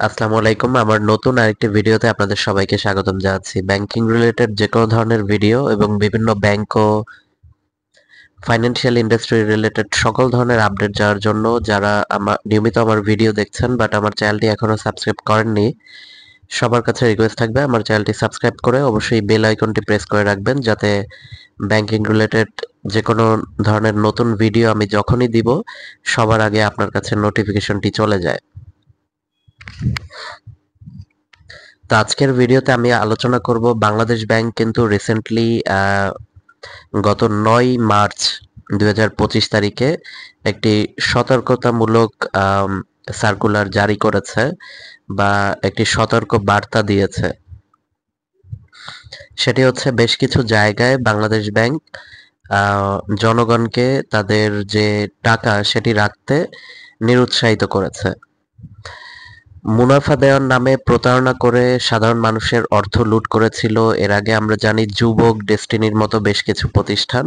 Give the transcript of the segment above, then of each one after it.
আসসালামু আলাইকুম। আমার নতুন আরেকটি ভিডিওতে আপনাদের সবাইকে স্বাগতম জানাচ্ছি। ব্যাংকিং রিলেটেড যে কোনো ধরনের ভিডিও এবং বিভিন্ন ব্যাংক ও ফাইন্যান্সিয়াল ইন্ডাস্ট্রি রিলেটেড সকল ধরনের আপডেট যাওয়ার জন্য যারা নিয়মিত আমার ভিডিও দেখছেন বাট আমার চ্যানেলটি এখনো সাবস্ক্রাইব করেননি, সবার কাছে রিকোয়েস্ট থাকবে আমার চ্যানেলটি সাবস্ক্রাইব করে অবশ্যই বেল আইকনটি প্রেস করে রাখবেন, যাতে ব্যাংকিং রিলেটেড যে কোনো ধরনের নতুন ভিডিও আমি যখনই দিব সবার আগে আপনার কাছে নোটিফিকেশনটি চলে যায়। তো আজকের ভিডিওতে আমি আলোচনা করব বাংলাদেশ ব্যাংক কিন্তু রিসেন্টলি গত 9 মার্চ 2025 তারিখে একটি সতর্কতামূলক সার্কুলার জারি করেছে বা একটি সতর্ক বার্তা দিয়েছে। সেটি হচ্ছে বেশ কিছু জায়গায় বাংলাদেশ ব্যাংক জনগণকে তাদের যে টাকা সেটি রাখতে নিরুৎসাহিত করেছে। মুনাফা দেওয়ার নামে প্রতারণা করে সাধারণ মানুষের অর্থ লুট করেছিল এর আগে আমরা জানি যুবক, ডেস্টিনির মতো বেশ কিছু প্রতিষ্ঠান।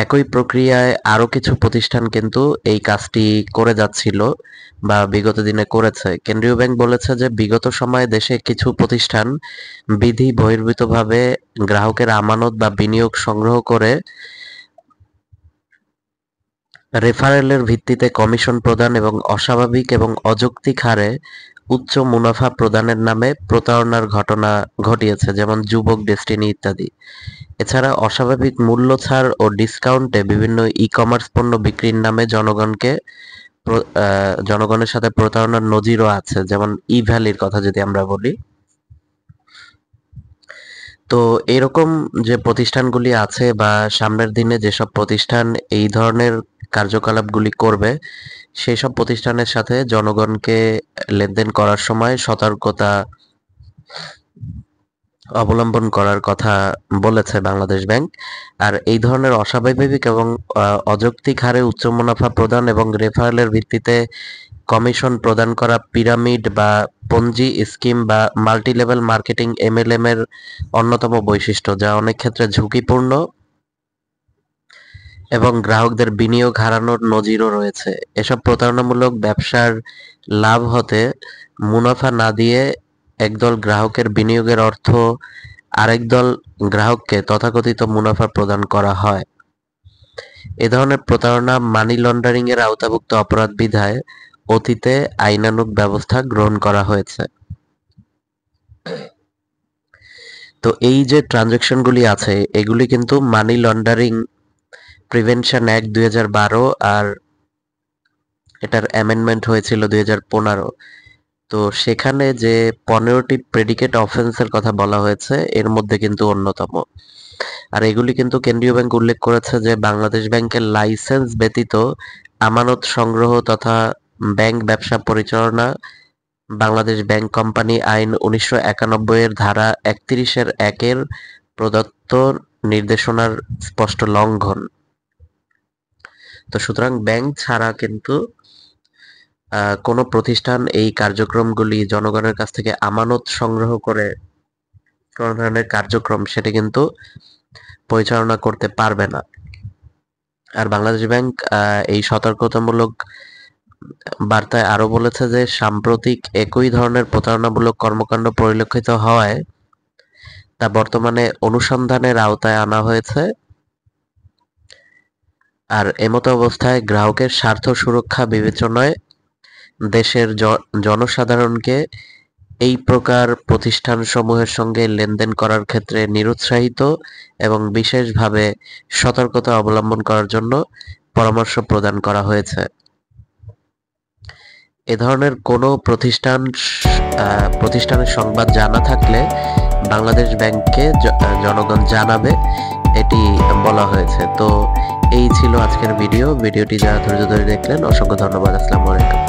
একই প্রক্রিয়ায় আরো কিছু প্রতিষ্ঠান কিন্তু এই কাজটি করে যাচ্ছিল বা বিগত দিনে করেছে। কেন্দ্রীয় ব্যাংক বলেছে যে বিগত সময়ে দেশে কিছু প্রতিষ্ঠান বিধি বহির্ভূতভাবে গ্রাহকের আমানত বা বিনিয়োগ সংগ্রহ করে রেফারেলের ভিত্তিতে কমিশন প্রদান এবং অস্বাভাবিক এবং অযৌক্তিক হারে উচ্চ মুনাফা প্রদানের নামে প্রতারণার ঘটনা ঘটিয়েছে, যেমন যুবক, ডেস্টিনি ইত্যাদি। এছাড়া অস্বাভাবিক মূল্য ছাড় ও ডিসকাউন্টে বিভিন্ন ই-কমার্স পণ্য বিক্রির নামে জনগণের সাথে প্রতারণার নজিরও আছে, যেমন ই ভ্যালির কথা যদি আমরা বলি। তো এরকম যে প্রতিষ্ঠানগুলি আছে বা সামনের দিনে যেসব প্রতিষ্ঠান এই ধরনের কার্যকলাপগুলি করবে সেই সব প্রতিষ্ঠানের সাথে জনগণকে লেনদেন করার সময় সতর্কতা অবলম্বন করার কথা বলেছে বাংলাদেশ ব্যাংক। আর এই ধরনের অস্বাভাবিক এবং অযৌক্তিক হারে উচ্চ মুনাফা প্রদান এবং রেফারেলের ভিত্তিতে কমিশন প্রদান করা পিরামিড বা পঞ্জি স্কিম বা মাল্টিলেভেল মার্কেটিং এমএলএম এর অন্যতম বৈশিষ্ট্য, যা অনেক ক্ষেত্রে ঝুঁকিপূর্ণ এবং গ্রাহকদের বিনিয়োগ হারানোর নজিরও রয়েছে। এসব প্রতারণামূলক ব্যবসার লাভ হতে মুনাফা না দিয়ে একদল গ্রাহকের বিনিয়োগের অর্থ আরেক দল গ্রাহককে তথাকথিত মুনাফা প্রদান করা হয়। এ ধরনের প্রতারণা মানি লন্ডারিং এর আওতাভুক্ত অপরাধ বিধায় অতীতে আইনানুগ ব্যবস্থা গ্রহণ করা হয়েছে। তো এই যে ট্রানজাকশনগুলি আছে এগুলি কিন্তু মানি লন্ডারিং প্রিভেনশন অ্যাক্ট 2012 আর এটার অ্যামেন্ডমেন্ট হয়েছিল 2015। তো সেখানে যে 15টি প্রেডিকেট অফেন্সের কথা বলা হয়েছে এর মধ্যে কিন্তু অন্যতম। আর এগুলি কিন্তু কেন্দ্রীয় ব্যাংক উল্লেখ করেছে যে বাংলাদেশ ব্যাংকের লাইসেন্স ব্যতীত আমানত সংগ্রহ তথা ব্যাংক ব্যবসা পরিচালনা বাংলাদেশ ব্যাংক কোম্পানি আইন 1991 এর ধারা 31(1) প্রদত্ত নির্দেশনার স্পষ্ট লঙ্ঘন। তো সুতরাং ব্যাংক ছাড়া কিন্তু কোনো প্রতিষ্ঠান এই কার্যক্রমগুলি জনগণের কাছ থেকে আমানত সংগ্রহ করে কোনো ধরনের কার্যক্রম সেটা কিন্তু পরিচালনা করতে পারবে না। আর বাংলাদেশ ব্যাংক এই সতর্কতামূলক বার্তায় আরো বলেছে যে সাম্প্রতিক একই ধরনের প্রতারণামূলক কর্মকাণ্ড পরিলক্ষিত হওয়ায় তা বর্তমানে অনুসন্ধানের আওতায় আনা হয়েছে। আর এমতো অবস্থায় গ্রাহকের স্বার্থ সুরক্ষা বিবেচনায় দেশের জনসাধারণকে এই প্রকার প্রতিষ্ঠানসমূহের সঙ্গে লেনদেন করার ক্ষেত্রে নিরুৎসাহিত এবং বিশেষভাবে সতর্কতা অবলম্বন করার জন্য পরামর্শ প্রদান করা হয়েছে। এ ধরনের কোনো প্রতিষ্ঠানের সংবাদ জানা থাকলে বাংলাদেশ ব্যাংককে জনগণ জানাবে, এটি বলা হয়েছে। তো এই ছিল আজকের ভিডিওটি যারা ধৈর্য ধরে দেখলেন অসংখ্য ধন্যবাদ। আসসালামু আলাইকুম।